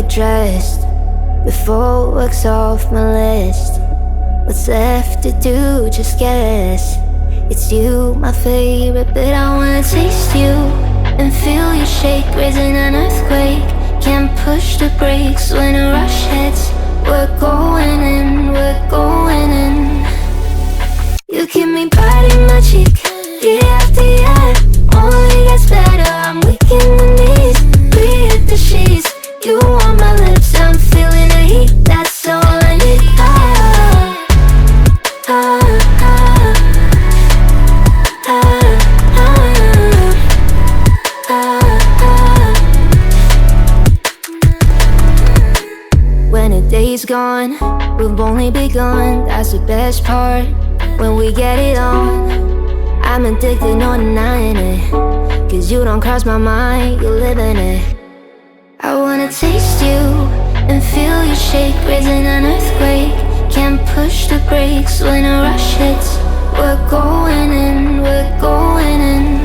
get dressed before work's off my list. What's left to do, just guess. It's you, my favorite, but I wanna taste you and feel you shake, raising an earthquake. Can't push the brakes when a rush hits. We're going in, we're going in. You keep me biting my cheek, year after year. Only gets better, I'm weak in the knees. We hit the sheets, you on my lips, I'm feeling the heat. That's all I need. When the day's gone, we've only begun. That's the best part, when we get it on. I'm addicted, no denying it, 'cause you don't cross my mind, you live in it. I wanna taste you and feel you shake, raising an earthquake. Can't push the brakes when a rush hits. We're going in, we're going in.